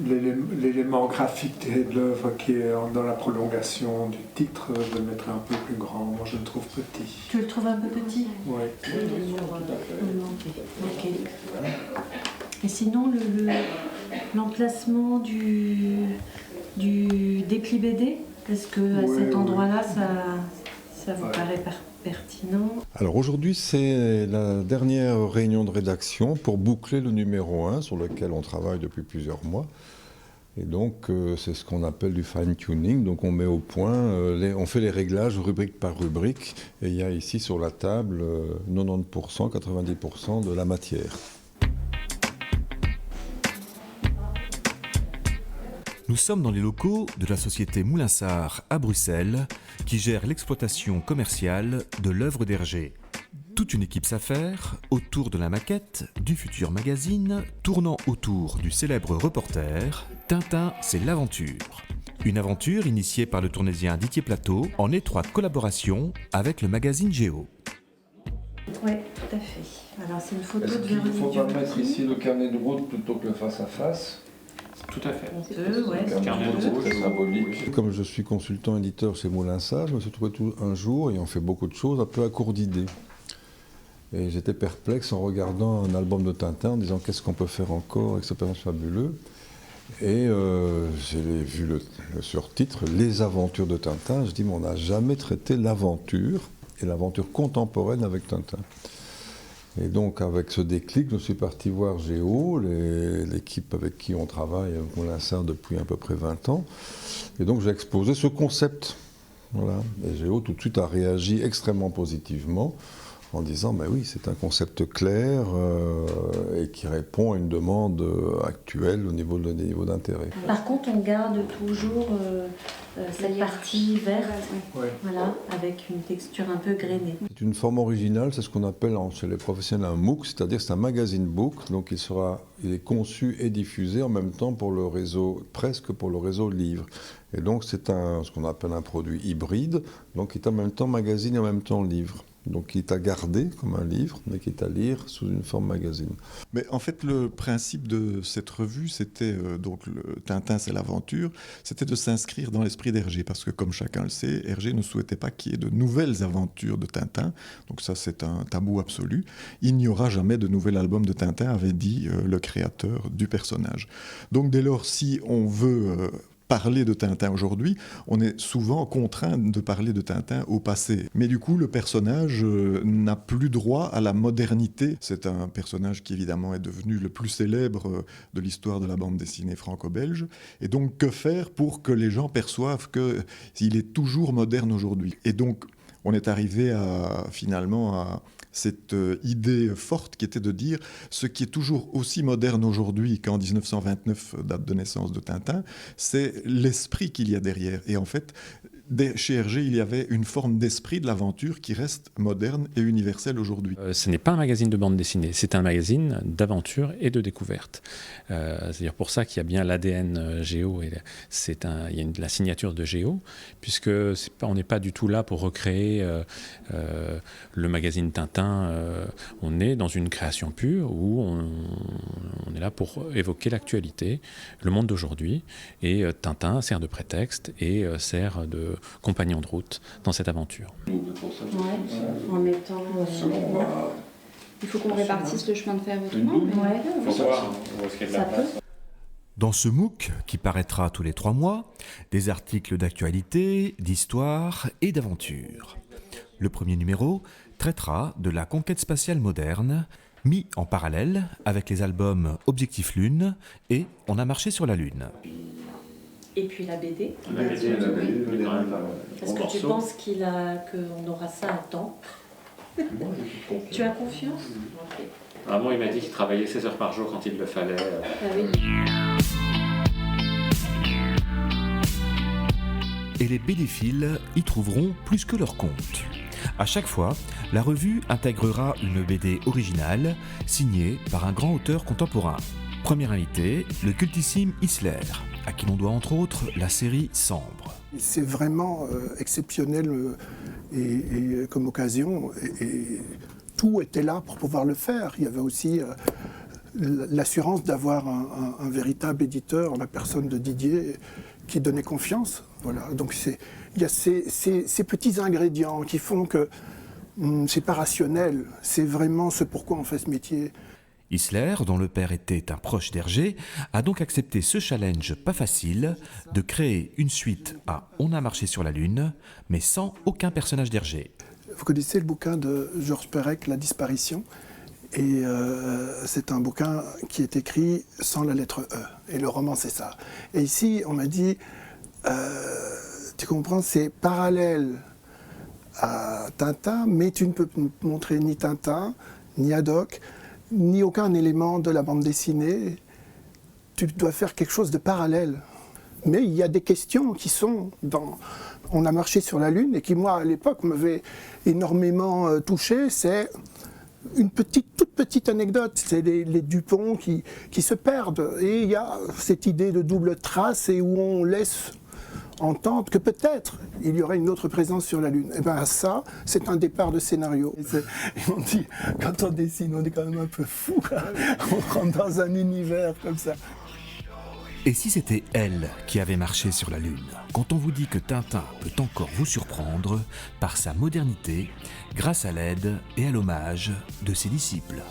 l'élément graphique de l'œuvre qui est dans la prolongation du titre, de le mettre un peu plus grand. Moi, je le trouve petit. Tu le trouves un peu petit? Oui. Ok. Et sinon, l'emplacement du dépli BD, est-ce qu'à cet endroit-là, ça vous paraît pertinent? Alors aujourd'hui, c'est la dernière réunion de rédaction pour boucler le numéro 1 sur lequel on travaille depuis plusieurs mois. Et donc, c'est ce qu'on appelle du fine-tuning. Donc, on met au point, on fait les réglages rubrique par rubrique. Et il y a ici sur la table 90%, 90% de la matière. Nous sommes dans les locaux de la société Moulinsart à Bruxelles, qui gère l'exploitation commerciale de l'œuvre d'Hergé. Toute une équipe s'affaire autour de la maquette du futur magazine, tournant autour du célèbre reporter « Tintin, c'est l'aventure ». Une aventure initiée par le tournésien Didier Plateau en étroite collaboration avec le magazine Géo. Oui, tout à fait. Alors c'est une photo de Véronique. Véronique. Il ne faut pas mettre ici le carnet de route plutôt que le face-à-face. Tout à fait. On peut, ouais. Le carnet de route, c'est symbolique. Comme je suis consultant éditeur chez Moulinsart, je me suis trouvé un jour, et on fait beaucoup de choses, un peu à court d'idées. Et j'étais perplexe en regardant un album de Tintin, en disant qu'est-ce qu'on peut faire encore avec ce personnage fabuleux. Et j'ai vu le surtitre « Les aventures de Tintin ». Je dis mais on n'a jamais traité l'aventure, et l'aventure contemporaine avec Tintin. Et donc avec ce déclic, je suis parti voir Géo, l'équipe avec qui on travaille avec Moulinsart depuis à peu près 20 ans. Et donc j'ai exposé ce concept. Voilà. Et Géo tout de suite a réagi extrêmement positivement, en disant bah oui, c'est un concept clair et qui répond à une demande actuelle au niveau d'intérêt. Par contre, on garde toujours cette partie verte, voilà, avec une texture un peu grainée. C'est une forme originale, c'est ce qu'on appelle chez les professionnels un MOOC, c'est-à-dire c'est un magazine book, donc il est conçu et diffusé en même temps pour le réseau, presque pour le réseau livre. Et donc c'est ce qu'on appelle un produit hybride, donc qui est en même temps magazine et en même temps livre. Donc qui est à garder comme un livre, mais qui est à lire sous une forme magazine. Mais en fait, le principe de cette revue, c'était donc le Tintin, c'est l'aventure, c'était de s'inscrire dans l'esprit d'Hergé, parce que comme chacun le sait, Hergé ne souhaitait pas qu'il y ait de nouvelles aventures de Tintin, donc ça c'est un tabou absolu. Il n'y aura jamais de nouvel album de Tintin, avait dit le créateur du personnage. Donc dès lors, si on veut parler de Tintin aujourd'hui, on est souvent contraint de parler de Tintin au passé. Mais du coup, le personnage n'a plus droit à la modernité. C'est un personnage qui évidemment est devenu le plus célèbre de l'histoire de la bande dessinée franco-belge. Et donc, que faire pour que les gens perçoivent qu'il est toujours moderne aujourd'hui? Et donc, on est arrivé finalement à cette idée forte qui était de dire ce qui est toujours aussi moderne aujourd'hui qu'en 1929, date de naissance de Tintin, c'est l'esprit qu'il y a derrière. Et en fait, chez Hergé, il y avait une forme d'esprit de l'aventure qui reste moderne et universelle aujourd'hui. Ce n'est pas un magazine de bande dessinée, c'est un magazine d'aventure et de découverte. C'est-à-dire pour ça qu'il y a bien l'ADN Géo, et il y a la signature de Géo, puisque on n'est pas du tout là pour recréer le magazine Tintin. On est dans une création pure où on est là pour évoquer l'actualité, le monde d'aujourd'hui, et Tintin sert de prétexte et sert de compagnon de route dans cette aventure. Ouais, en mettant... Il faut qu'on répartisse le chemin de fer autrement. Ouais, Il faut voir où est-ce qu'il y a de la place. Dans ce MOOC, qui paraîtra tous les 3 mois, des articles d'actualité, d'histoire et d'aventure. Le premier numéro traitera de la conquête spatiale moderne, mis en parallèle avec les albums Objectif Lune et On a marché sur la Lune. Et puis la BD. La BD, Est-ce que tu penses qu'on aura ça à temps? Tu as confiance? Okay. Moi, il m'a dit qu'il travaillait 16 heures par jour quand il le fallait. Ah oui. Et les BD-philes y trouveront plus que leur compte. À chaque fois, la revue intégrera une BD originale signée par un grand auteur contemporain. Premier invité, le cultissime Isler, à qui l'on doit entre autres la série Sambre. C'est vraiment exceptionnel et comme occasion, et tout était là pour pouvoir le faire. Il y avait aussi l'assurance d'avoir un véritable éditeur en la personne de Didier qui donnait confiance. Voilà. Donc il y a ces petits ingrédients qui font que c'est pas rationnel, c'est vraiment ce pourquoi on fait ce métier. Isler, dont le père était un proche d'Hergé, a donc accepté ce challenge pas facile de créer une suite à On a marché sur la Lune, mais sans aucun personnage d'Hergé. Vous connaissez le bouquin de Georges Perec, La disparition, et c'est un bouquin qui est écrit sans la lettre E, et le roman c'est ça. Et ici on m'a dit, tu comprends, c'est parallèle à Tintin, mais tu ne peux montrer ni Tintin, ni Haddock, ni aucun élément de la bande dessinée. Tu dois faire quelque chose de parallèle. Mais il y a des questions qui sont dans... On a marché sur la Lune et qui, moi, à l'époque, m'avaient énormément touché. C'est une toute petite anecdote. C'est les Dupont qui se perdent. Et il y a cette idée de double trace et où on laisse entendre que peut-être il y aurait une autre présence sur la Lune. Et bien ça, c'est un départ de scénario. Et on dit, quand on dessine, on est quand même un peu fou. On rentre dans un univers comme ça. Et si c'était elle qui avait marché sur la Lune, quand on vous dit que Tintin peut encore vous surprendre par sa modernité, grâce à l'aide et à l'hommage de ses disciples.